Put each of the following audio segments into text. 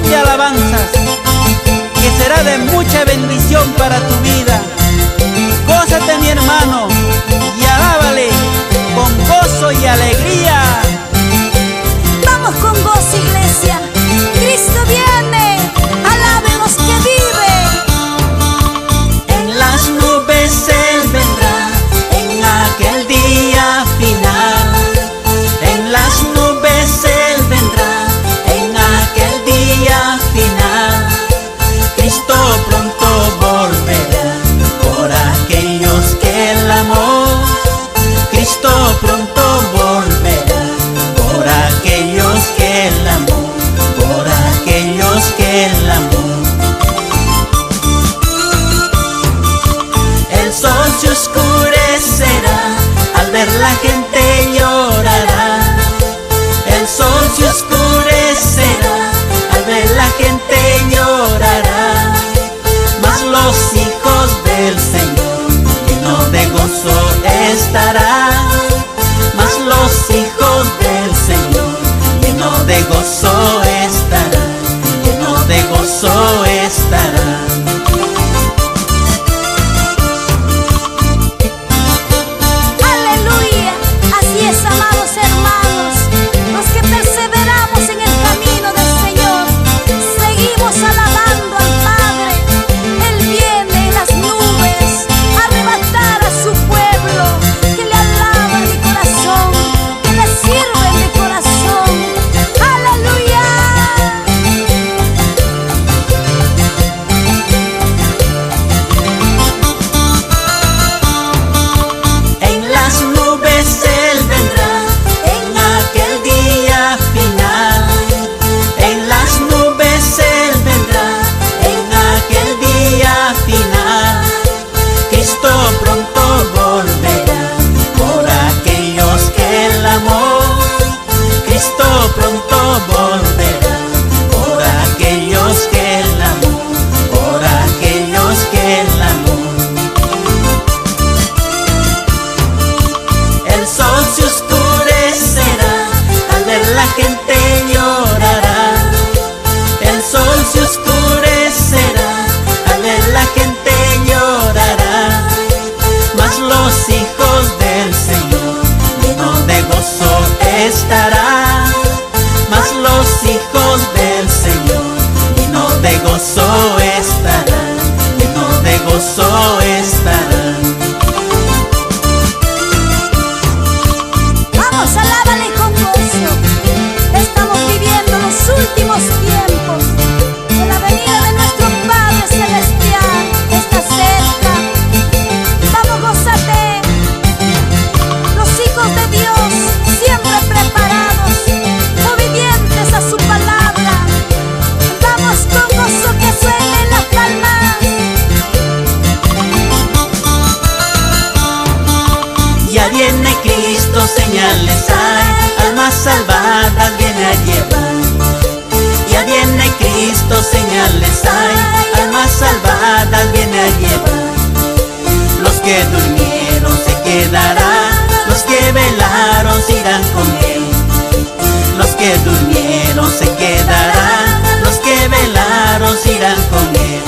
de alabanzas que será de mucha bendición para tu vida. Gózate, mi hermano, y alábale con gozo y alegría. Vamos con gozo, iglesia. Cristo viene, alaben los que viven. En las nubes Él vendrá en aquel día final. En las nubes Él vendrá en aquel día final. Cristo pronto volverá por aquellos que Él amó. Cristo pronto volverá por aquellos que Él amó, por aquellos que Él amó. El sol se oscurecerá, al ver la gente llorará. El sol se oscurecerá, al ver la gente llorará. Mas los hijos del Señor llenos de gozo estarán. Mas los hijos del Señor llenos de gozo estarán, llenos de gozo estarán. Aleluya, así es, amados hermanos, los que perseveramos en el camino del Señor, seguimos alabando al Padre. Él viene en las nubes a arrebatar a su pueblo, que le alaban de corazón, que le sirven de corazón. Aleluya. En las nubes Él vendrá en aquel día final. En las nubes Él vendrá en aquel día final. Cristo pronto volverá por aquellos que Él amó. Cristo pronto volverá por aquellos que Él amó, por aquellos que Él amó. El sol se oscurecerá, al ver la gente llorará. El sol se oscurecerá, al ver la gente llorará. Mas los hijos del Señor llenos de gozo estarán. Mas los hijos del Señor llenos de gozo estarán, llenos de gozo estarán. Vamos, alábale con gozo. Estamos viviendo los últimos tiempos, que la venida de nuestro Padre Celestial está cerca. Vamos, gózate. Los hijos de Dios siempre preparados, obedientes a su palabra. Vamos con gozo, que suenen las palmas. Ya viene Cristo, señales hay, almas salvadas viene a llevar. Ya viene Cristo, señales hay, almas salvadas viene a llevar. Los que durmieron se quedarán, los que velaron se irán con Él. Los que durmieron se quedarán, los que velaron se irán con Él.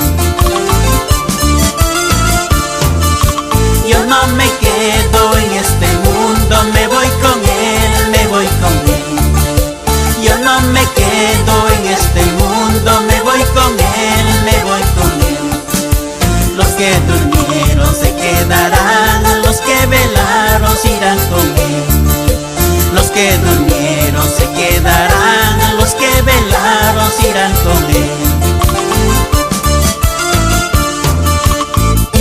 Yo no me quedo en este mundo, me voy con Él, me voy con Él. Yo no me quedo en este mundo, me voy con Él, me voy con Él. Los que durmieron se quedarán, los que velaron se irán con Él. Los que durmieron se quedarán, los que velaron se irán con Él.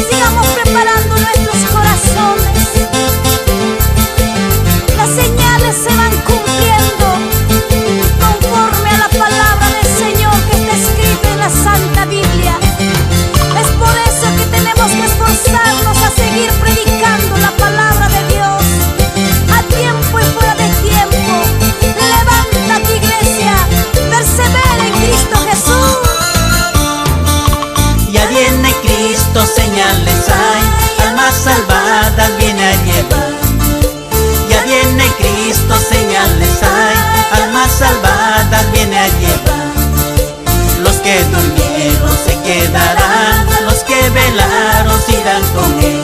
Sigamos preparando nuestros corazones. Las señales se van cumpliendo conforme a la palabra del Señor que está escrita en la Santa Biblia. Es por eso que tenemos que esforzarnos a seguir predicando la palabra de Dios a tiempo y fuera de tiempo. Levántate, iglesia, persevera en Cristo Jesús. Ya viene Cristo, señales hay, almas salvadas viene a llevar. Ya viene Cristo, señales hay, almas salvadas viene a llevar. que durmieron se quedarán, los que velaron se irán con él.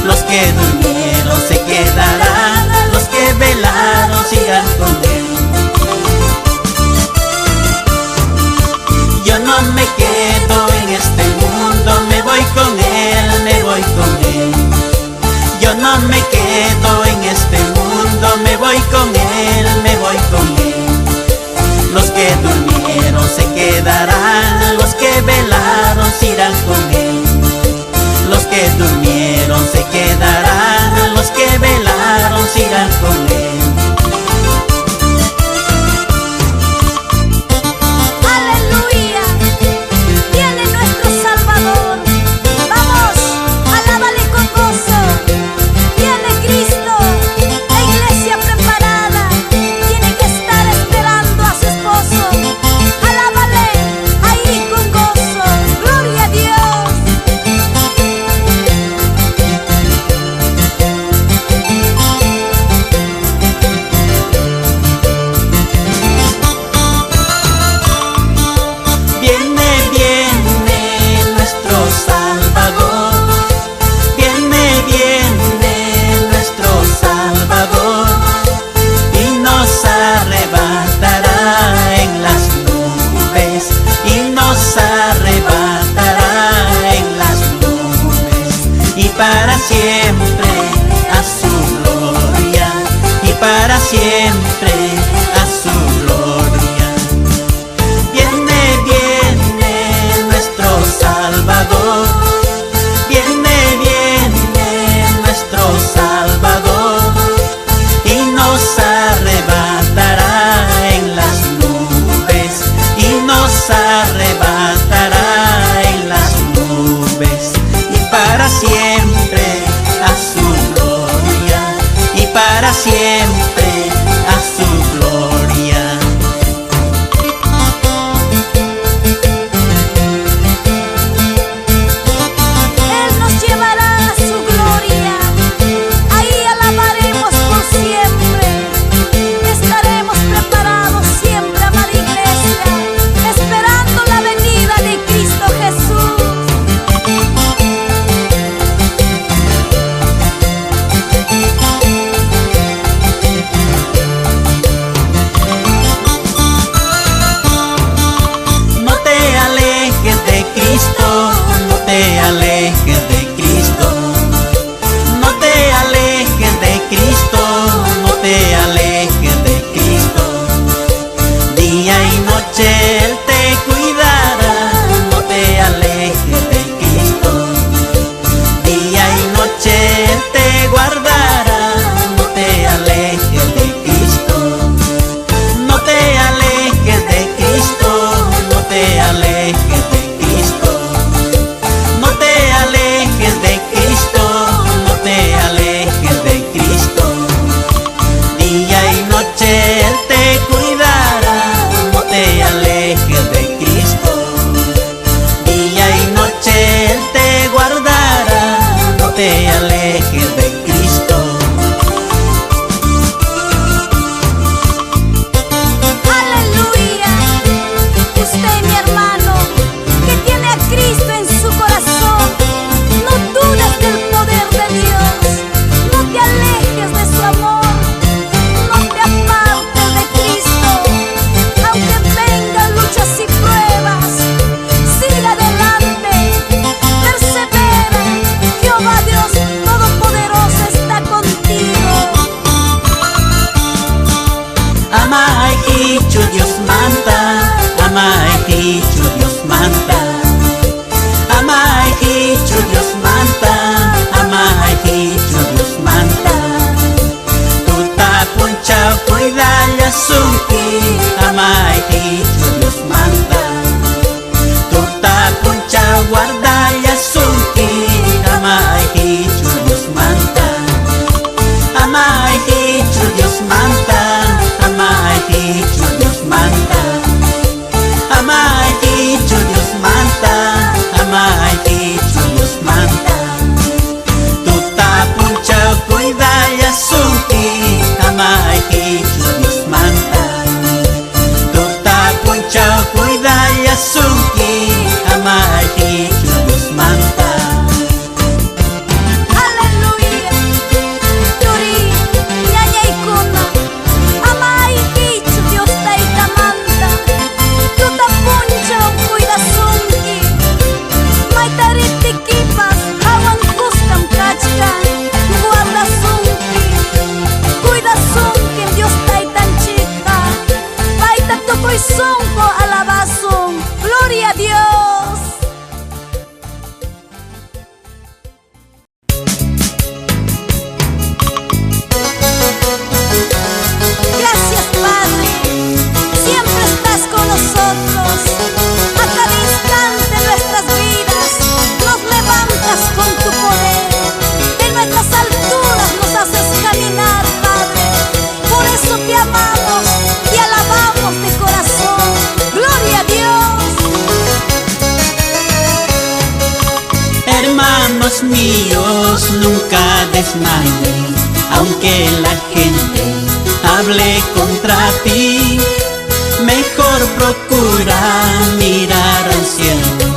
Los que durmieron se quedarán, los que velaron se irán con él. Yo no me quedo en este mundo, me voy con él, me voy con él. Yo no me quedo en este mundo, me voy con él, me voy con él. Los que durmieron se quedarán, los que velaron se irán con él. Los que durmieron se quedarán, los que velaron se irán con él. Aleluya, viene nuestro Salvador. Vamos, alábale con gozo. Viene Cristo, la iglesia preparada. Tiene que estar esperando a su esposo. Alábale ahí con gozo. Gloria a Dios. Viene, viene nuestro Salvador. Viene, viene nuestro Salvador. Y nos arrebatará en las nubes. Y nos arrebatará en las nubes. Y para siempre a su gloria. Y para siempre a su gloria. Viene, viene nuestro Salvador. Viene, viene nuestro Salvador. Y nos arrebatará en las nubes. Y nos arrebatará en las nubes. Y para siempre a su gloria. Y para siempre a su gloria. Él nos llevará a su gloria. Ahí alabaremos por siempre. Estaremos preparados siempre, amada iglesia, esperando la venida de Cristo Jesús. No te alejes de Cristo, no te alejes de Cristo. No te alejes de Cristo, no te alejes de Cristo. Día y noche Él te cuidará, no te alejes de Cristo. Día y noche Él te guardará, no te alejes de Cristo. No te alejes de Cristo, no te alejes de Cristo. No te alejes de Cristo, no te alejes de Cristo. Día y noche Él te cuidará, no te alejes de Cristo. Día y noche Él te guardará, no te alejes de Cristo. Aleluya. Usted, mi hermano, que tiene a Cristo en su corazón, no dudes del poder de Dios. No te alejes de su amor. No te apartes de Cristo. Aunque vengan luchas y pruebas, siga adelante, persevera. Jehová Dios Todopoderoso está contigo. Ama a Dios manta, ama a Hermanos míos, nunca desmayéis, aunque la gente hable contra ti. Mejor procura mirar al cielo,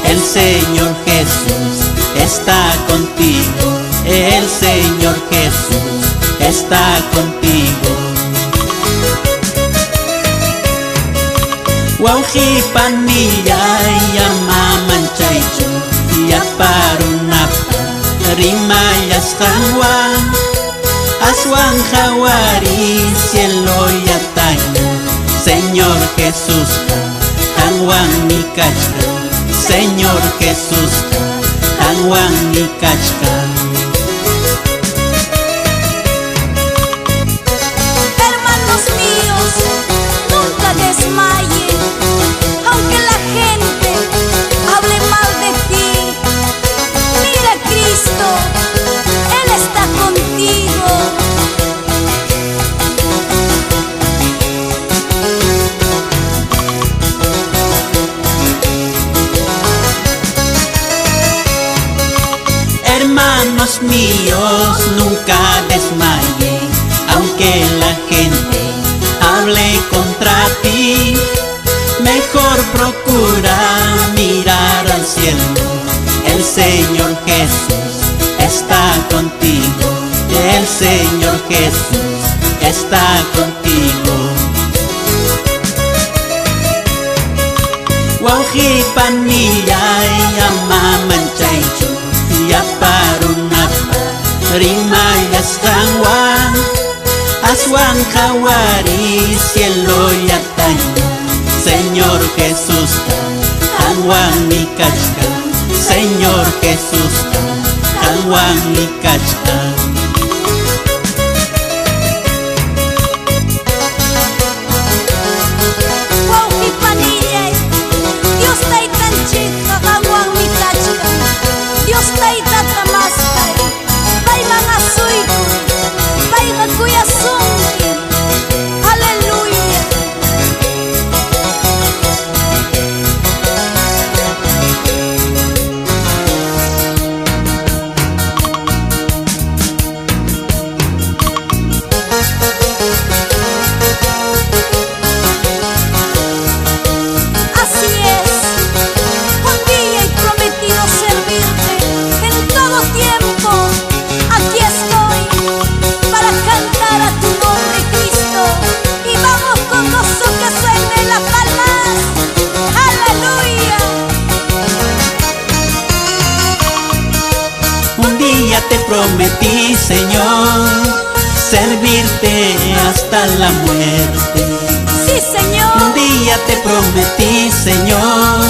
el Señor Jesús está contigo, el Señor Jesús está contigo. Wauhi panilla ya mamanchaicho ya parunapa rimayas hanwa aswan hawari cielo ya taña Señor Jesús hanwan mi kachka Señor Jesús hanwan mi kachka. Hermanos míos, nunca desmayen, aunque la gente hable mal de ti. Mira a Cristo, Él está contigo. Hermanos míos, nunca desmayen, aunque la gente hable contra ti. Mejor procura mirar al cielo, el Señor Jesús está contigo, el Señor Jesús está contigo. Wauhi panilla ya mamanchaicho ya parunapa rimayas hanwan aswan hawari cielo ya taña Señor Jesús hanwan mi kachka Señor Jesús hanwan mi kachka. Wauhi panilla, Dios tai tanchika hanwan mi kachka. Dios tai tatamaskai, tai mga suiku, tai kuya sungki. Aleluya. Así es, un día he prometido servirte en todo tiempo. Aquí estoy para cantar a tu nombre, Cristo. Y vamos con gozo que suene las palmas. Aleluya. Un día te prometí, Señor, servirte hasta la muerte. Sí, Señor. Un día te prometí, Señor,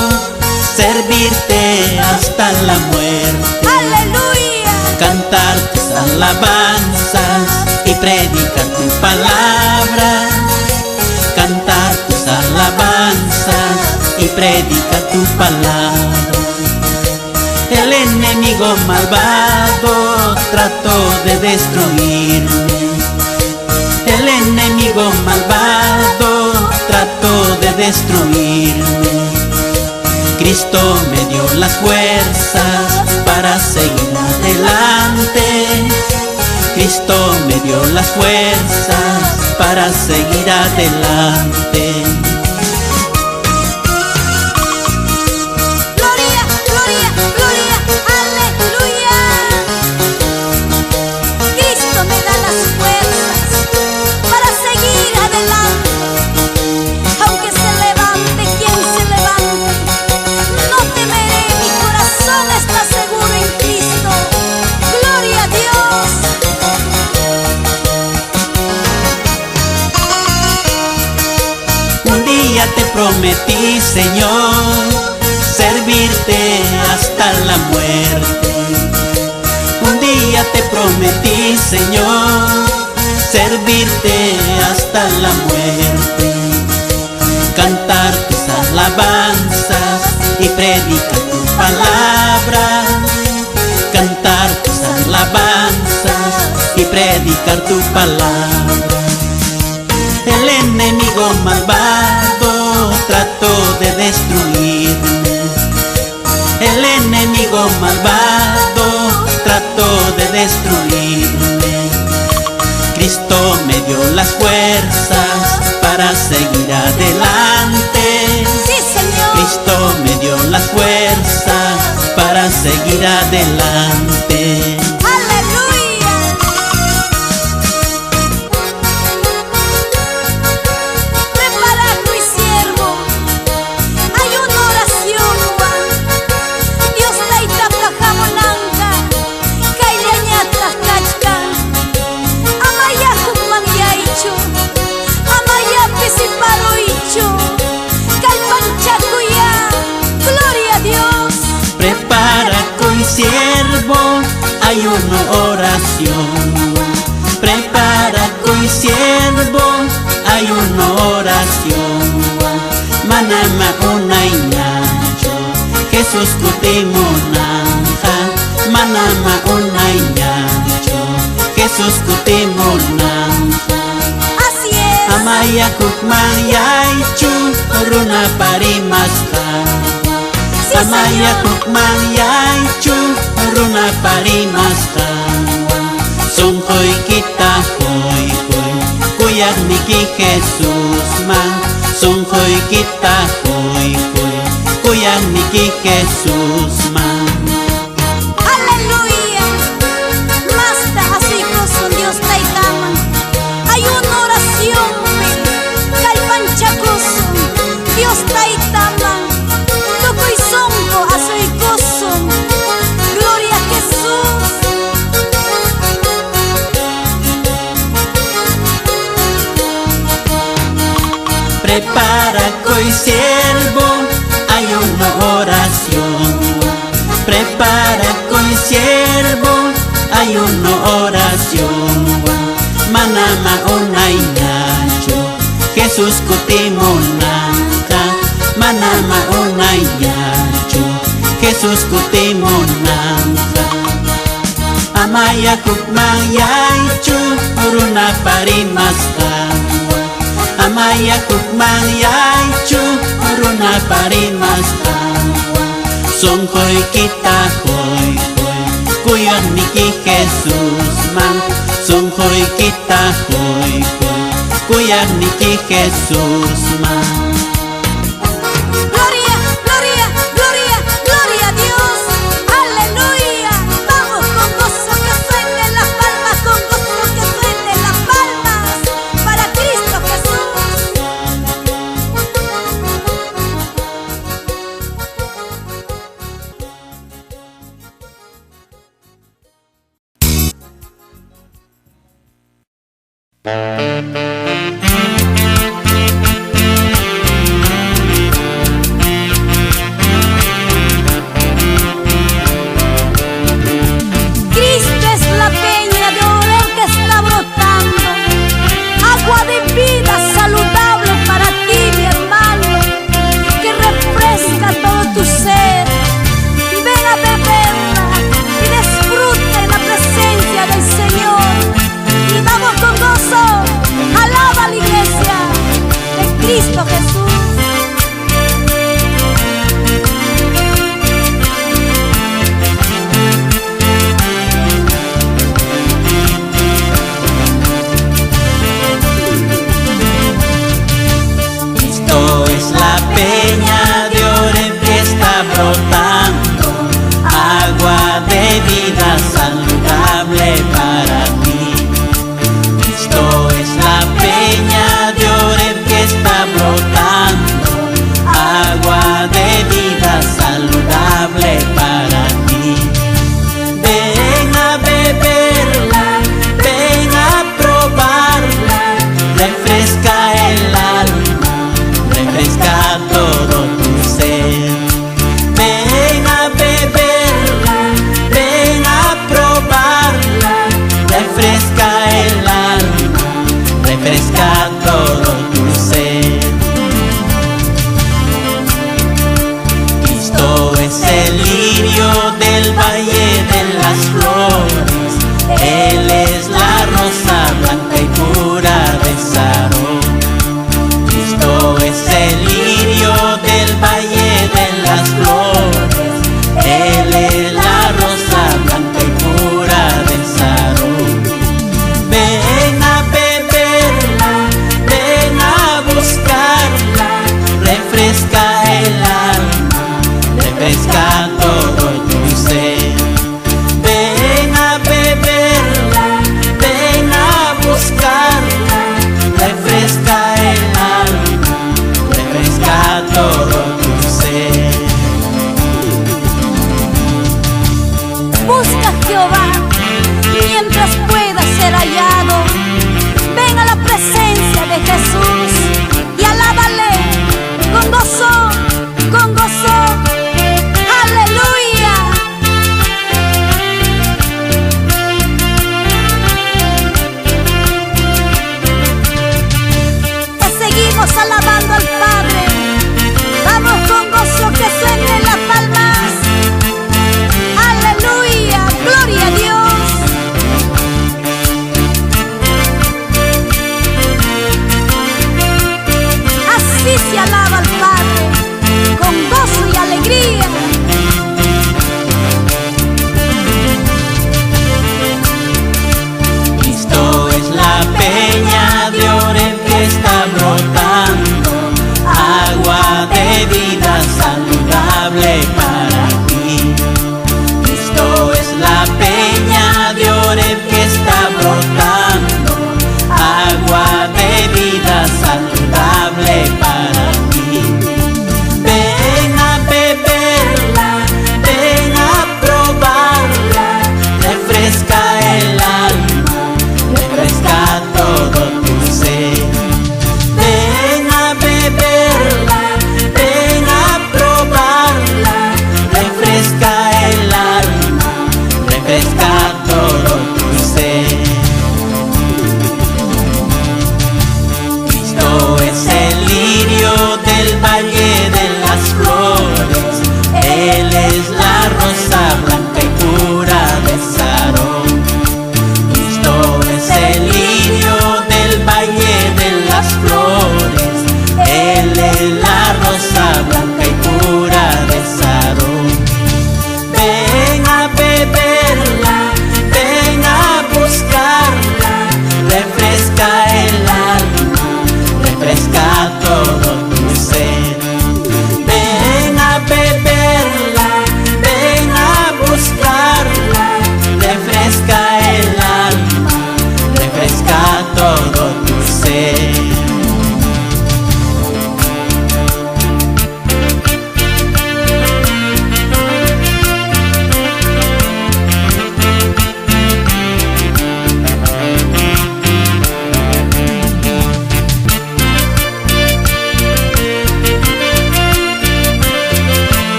servirte hasta la muerte. Aleluya. Cantar tus alabanzas y predicar tu palabra. Cantar tus alabanzas y predicar tu palabra. El enemigo malvado trató de destruirme. El enemigo malvado trató de destruirme. Cristo me dio las fuerzas para seguir adelante. Cristo me dio las fuerzas para seguir adelante. Gloria, gloria, gloria, aleluya. Cristo me da las fuerzas para seguir adelante. Aunque se levante quien se levante, no temeré, mi corazón está seguro en Cristo. Gloria a Dios. Un día te prometí, Señor, servirte hasta la muerte. Un día te prometí, Señor, servirte hasta la muerte. Cantar tus alabanzas y predicar tu palabra. Cantar tus alabanzas y predicar tu palabra. El enemigo malvado trató de destruirme. El enemigo malvado destruirme. Cristo me dio las fuerzas para seguir adelante. Sí, Señor. Cristo me dio las fuerzas para seguir adelante. Aleluya. Prepara tu siervo. Hay una oración, Juan. Dios taita pajamonanga. Kaileña tlaskachka. Amaya hukmangyaichu. Amaya pisiparoichu. Kalpanchakuya. Gloria a Dios. Prepara con siervo, hay una oración. Prepara con siervo, hay una oración. Manama una iñacho, Jesús kutimonanja. Manama una iñacho, Jesús kutimonanja. Así es. Amaya kukmayaichu, runa parimaska. Sí, Amaya Señor. kukmayaichu, runa parimaska. Son hoy kita hoy hoy, kuyak niki Jesús man. Son hoy kita hoy hoy, kuyak niki Jesús man. Aleluya. Masta así con Dios taitaman. Hay una oración, Kalpanchakusun. Dios taitaman. Tokoy songo asoy kosun. Gloria a Jesús. Prepara coi siervo, hay una oración. Prepara coi siervo, hay una oración. Manama una iñacho, Jesús kutimonanja. Manama una iñacho, Jesús kutimonanja. Amaya kukmayaichu, runa parimaska. Amaya kukmayaichu, runa parimaska. Son hoy kita hoy hoy, kuyan niki Jesús man. Son hoy kita hoy hoy, kuyan niki Jesús man. Gloria, gloria, gloria, gloria a Dios. Aleluya. Vamos con gozo que suenen las palmas, con gozo que suenen las palmas. Para Cristo Jesús.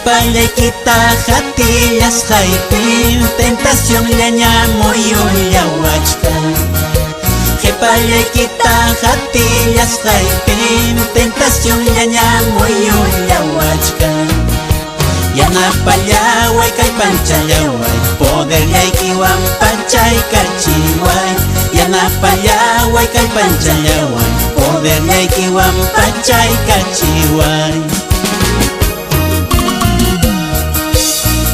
Payllaykita hatillas haypin tentación llañamoyulla wachka. Payllaykita hatillas haypin tentación llañamoyulla wachka. Yanapallaway kay panchallaway poderllaykiwan pachaykachiway. Yanapallaway kay panchallaway poderllaykiwan pachaykachiway.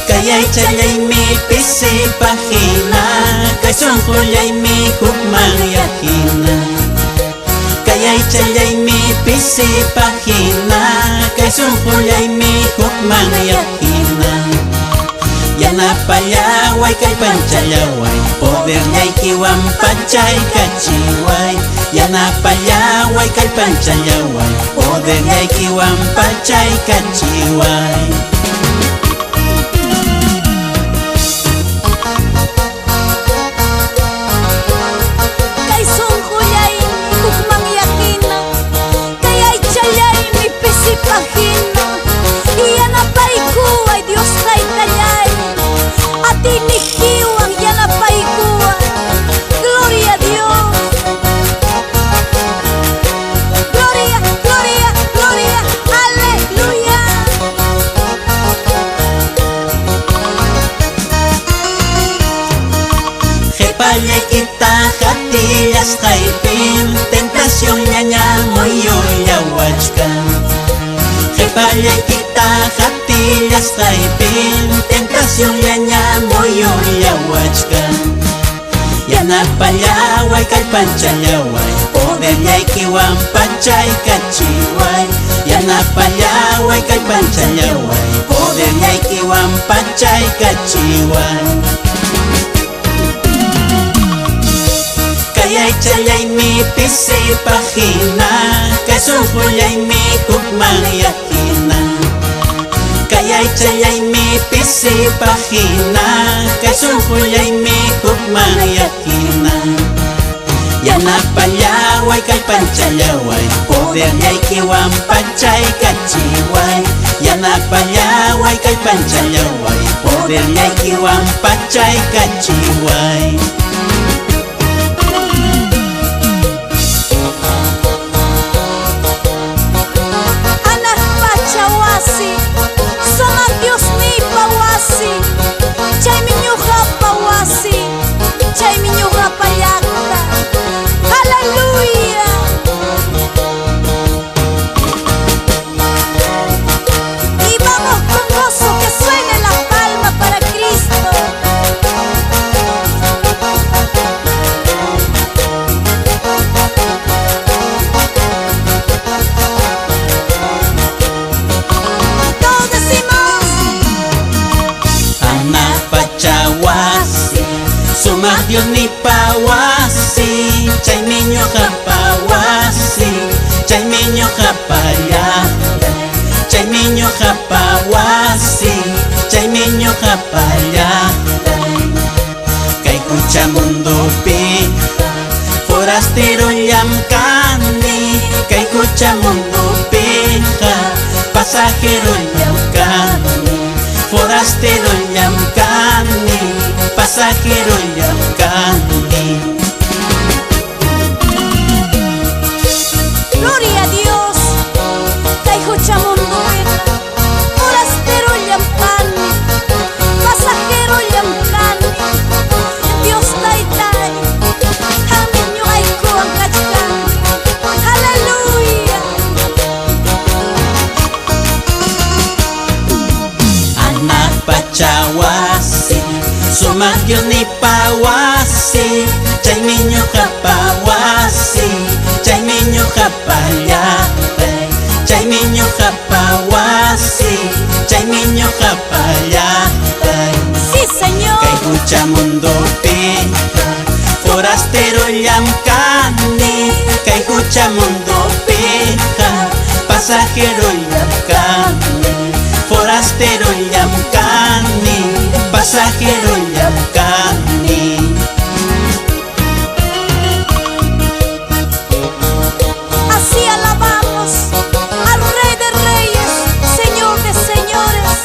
Kay chayaymi pisipajina, kay sunqullaymi hukman yajina. Kay chayaymi pisipajina, kay sunqullaymi hukman yajina. Yanapallaway kay panchallaway poderllaykiwan pachaykachiway. Yanapallaway kay panchallaway poderllaykiwan pachaykachiway. Payllaykita hatillas haypin tentación llañamoyulla wachka. Payllaykita hatillas haypin tentación llañamoyulla wachka. Yanapallaway kay panchallaway poderllaykiwan pachaykachiway. Yanapallaway kay panchallaway poderllaykiwan pachaykachiway. Kay chayaymi pisipajina, kay sunqullaymi hukman yajina. Kay chayaymi pisipajina, kay sunqullaymi hukman yajina. Yanapallaway kay panchallaway poderllaykiwan pachaykachiway. Yanapallaway kay panchallaway poderllaykiwan pachaykachiway. Sumak Dios ni pawasi, chaymi ñuqa pawasi, chaymi ñuqa pallaqtay, chaymi ñuqa pawasi, chaymi ñuqa pallaqtay. Kay kuchamundupi forastero llamkani, kay kuchamundupi pasajero llamkani, forastero llamkani, pasajero llamkani. Gloria a Dios, kay huchamundupi forastero llamkani, pasajero llamkani. Dios taytay, amin nyo ay kuwang kachkan. Hallelujah. Anak pachawasi, sumak Dios ni pawasi, chaymi ñuqa pawasi, chaymi ñuqa pallaqtay, chaymi ñuqa pawasi, chaymi ñuqa pallaqtay. Sí, Señor. Kay huchamundupi forastero llamkani, kay huchamundupi pasajero llamkani, forastero llamkani, pasajero llamkani. Así alabamos al Rey de Reyes, Señor de Señores.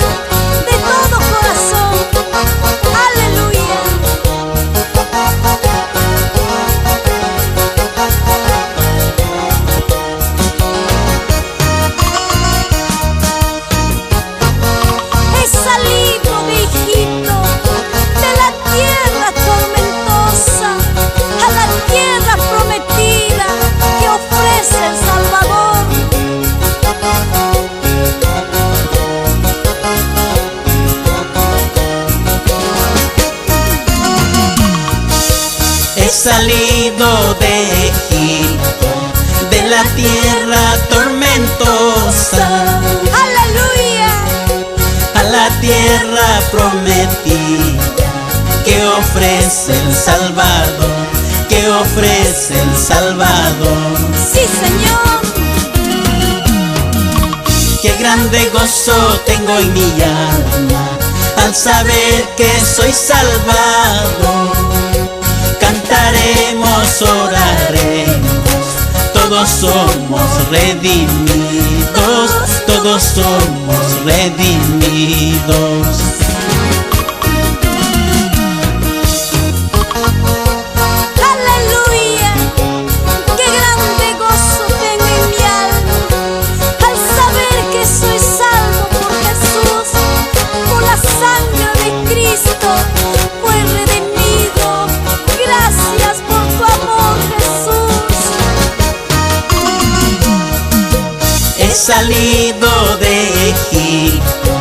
He salido de Egipto, de la tierra tormentosa, aleluya, a la tierra prometida que ofrece el Salvador, que ofrece el Salvador. sí Señor. Qué grande gozo tengo en mi alma al saber que soy salvado. Cantaremos, oraremos, todos somos redimidos, todos somos redimidos. Aleluya, qué grande gozo tengo en mi alma al saber que soy salvo por Jesús, por la sangre de Cristo fue redimido. Gracias por tu amor, Jesús. He salido de Egipto,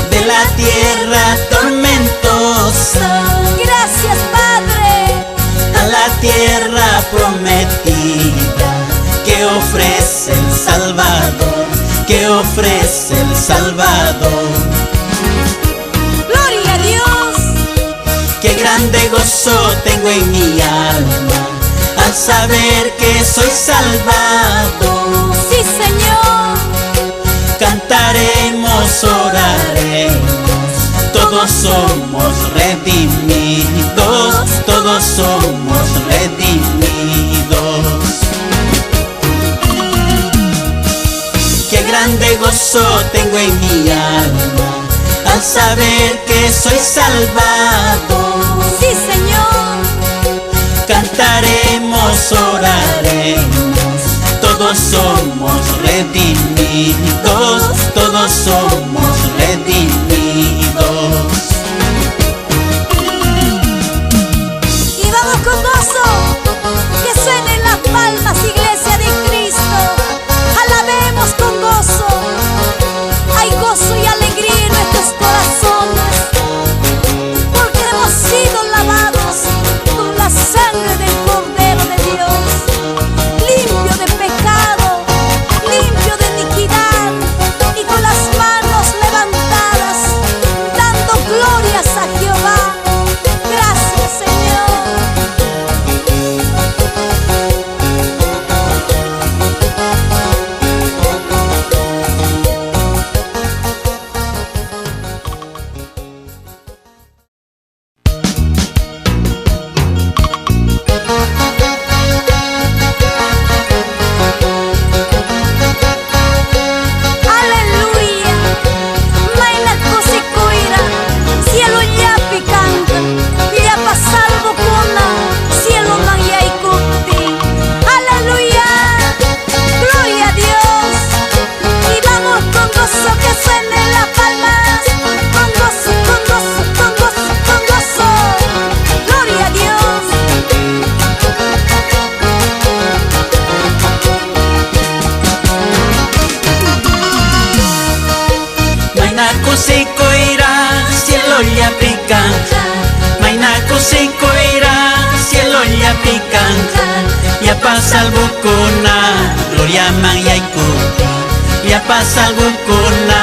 de la tierra tormentosa, Gracias, Padre. a la tierra prometida que ofrece el Salvador, que ofrece el Salvador. Gloria a Dios. Qué grande gozo tengo en mi alma al saber que soy salvado. Sí, Señor. Cantaremos, oraremos, todos somos redimidos, todos somos redimidos. Qué grande gozo tengo en mi alma al saber que soy salvado. Sí, Señor. Cantaremos, oraremos, todos somos redimidos, todos somos redimidos. Y vamos con gozo, que suenen las palmas, iglesia de Cristo. Alabemos con gozo. Hay gozo y alegría en nuestros corazones, porque hemos sido lavados con la sangre del Cordero de Dios, limpio de pecado, limpio de iniquidad, y con las manos levantadas, dando glorias a Jehová. Gracias, Señor. Aleluya, Maina Cosicuira, cielo ya picanta, ya pasalvo cona, cielo maya y cupi. Aleluya, gloria a Dios. Y vamos con gozo, que suenen las palmas, con gozo, con gozo, con gozo, con gozo. Gloria a Dios. Maina Cosicuira, cielo ya pican. Maina Cosicuira, cielo ya pican. Ya pasa el bucuna, gloria man ya ikupi. Ya pasa el bucuna,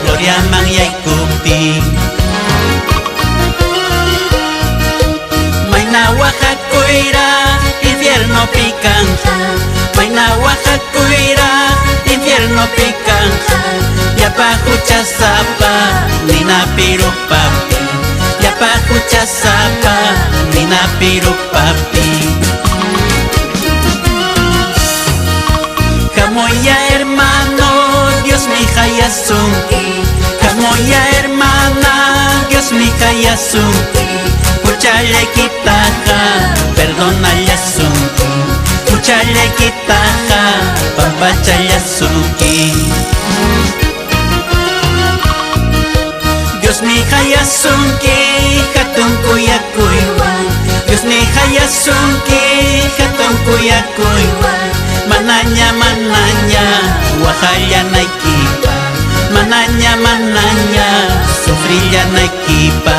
gloria man ya ikupi. Maina Oaxacuira, infierno pican. Maina Oaxacuira, infierno pican. Ya pa Juchazapa, nina pirupapi. Ya pa Juchazapa, nina pirupapi. Camoya hermano, Dios mi jayasunki. Camoya hermana, Dios mi jayasunki. Puchale quitaja, perdona yasunki. Puchale quitaja, papacha yasunki. Dios mi jayasunki, hatun kuyakuywan. Dios mi jayasunki, hatun kuyakuywan. Mananya, mananya, wahaya naikipa. Mananya, mananya, sufrilla naikipa.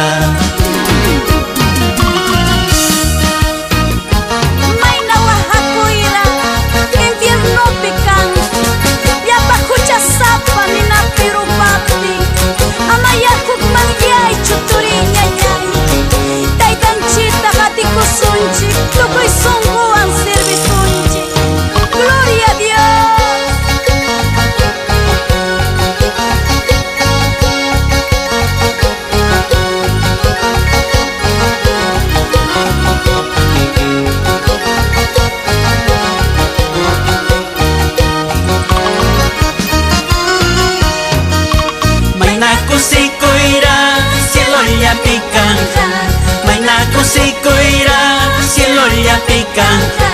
picanja,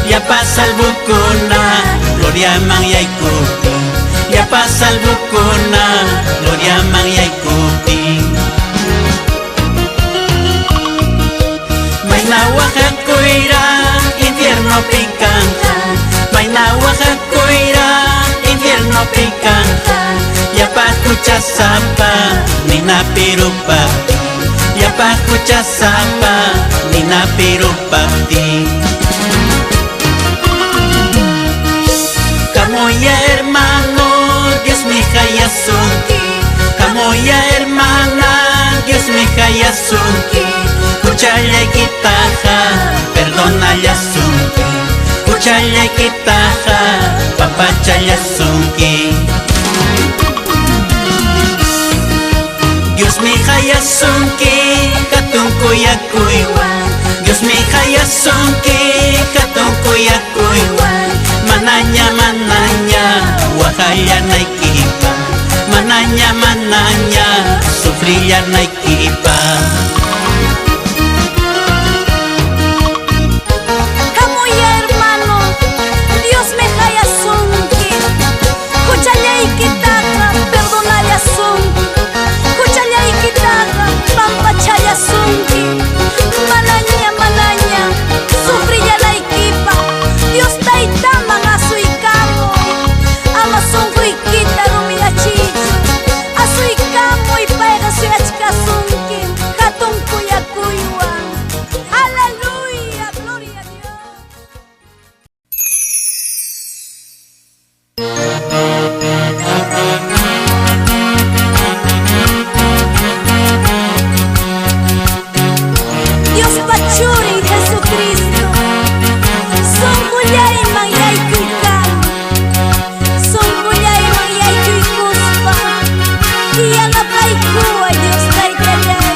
ya pasa el bucuna, gloria man y kupi. Ya pasa el bucuna, gloria man y kupi. Maina Oaxacoira, infierno picanja. Maina Oaxacoira, infierno picanja. Ya pa escuchar zapa, ni na pirupa. Ya pa escuchar zapa, ni na pirupa ti. Camoya hermano, Dios me jaya sunki. Camoya hermana, Dios me jaya sunki. Kuchaya kitaja, perdona ya sunki. Kuchaya kitaja, papachaya sunki. Dios me jaya sunki, katunku ya kuiwan. Dios me jaya sunki, katunku ya kuiwan. Mananya mananya, wahaya naikipa. Mananya mananya, sufriya naikipa. Camoya hermano, Dios me jaya sunki. Kuchaya ikitaka, perdona ya sunki. Kuchaya ikitaka, pampachaya sunki. Mananya mananya, sufriya naikipa. Dios taitama ngasuikamo. Ama sunku ikita rumia chichu. Asuikamo ipaiga suyachika sunki. Katunku ya kuywa. Aleluya, gloria a Dios. Dios pachuri Jesucristo. Son kuyay mangay kuykam. Son kuyay mangay kuykuspa. Iya nga paikuwa Dios taitayay.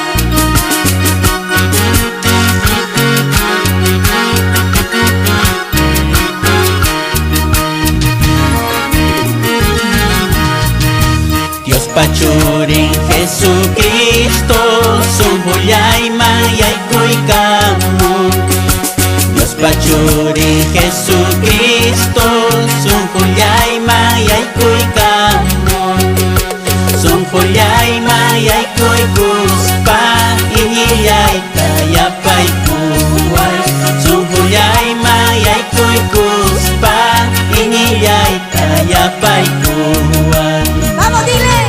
Dios pachurin Jesucristo, sumbuyay mayay kuikamu. Dios pachurin Jesucristo, sumbuyay mayay kuikamu. Sumbuyay mayay kuikuspa, iniyay kayapay kuway. Sumbuyay mayay kuikuspa, iniyay kayapay kuway. Vamos, dile.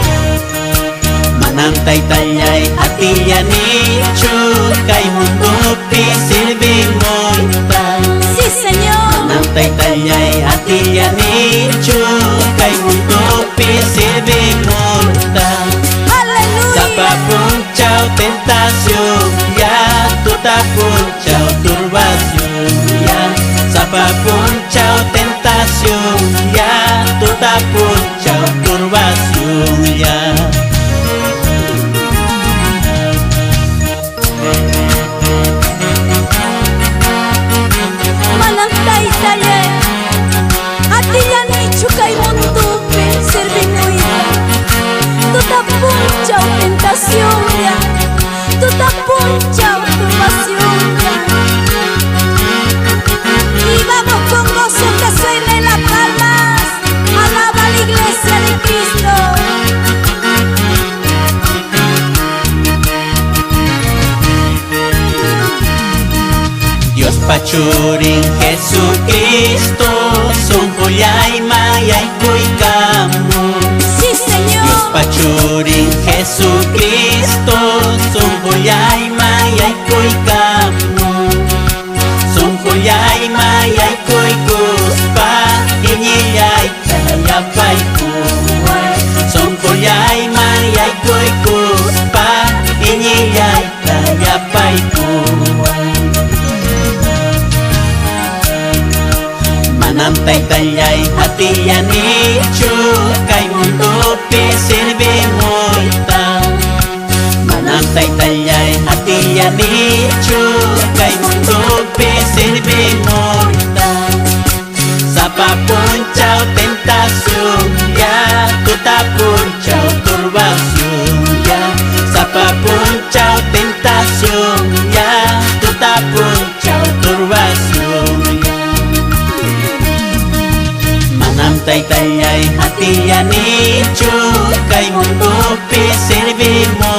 Manantay tayay atiyanichu, kay mundo pisilbimoy ta. Sí, Señor. Manantay tayay atiyanichu, kay mundo pisilbimoy ta. Aleluya. Sa papunchaw tentasyon, ya tutapunchaw turbasyon, ya. Sa papunchaw tentasyon, ya tutapunchaw turbasyon, ya. Manantay tayo. Atiyan ni chukay mundo servimuita. Tutapunchaw tentasyon ya. Tutapunchaw turbación ya. Y vamos con gozo que suenen las palmas. Alaba a la iglesia de Cristo. Dios pachurin Jesucristo, sumbuyay mayay kuikamu. Sí, Señor. Dios pachurin Jesucristo, sumbuyay mayay kuikamu. Sumbuyay mayay kuikuspa, iniyay kayapay kuway. Sumbuyay mayay kuikuspa, iniyay kayapay kuway. Manantay tayay atiyanichu, kay mundo pisilbimoy ta. Manantay tayay atiyanichu, kay mundo pisilbimoy ta. Sa papunchaw tentasyon, ya tutapunchaw turbasyon, ya. Sa papunchaw tentasyon, ya tutapunchaw turbasyon. Taytay ay hati yani chu kay mundo pi servimos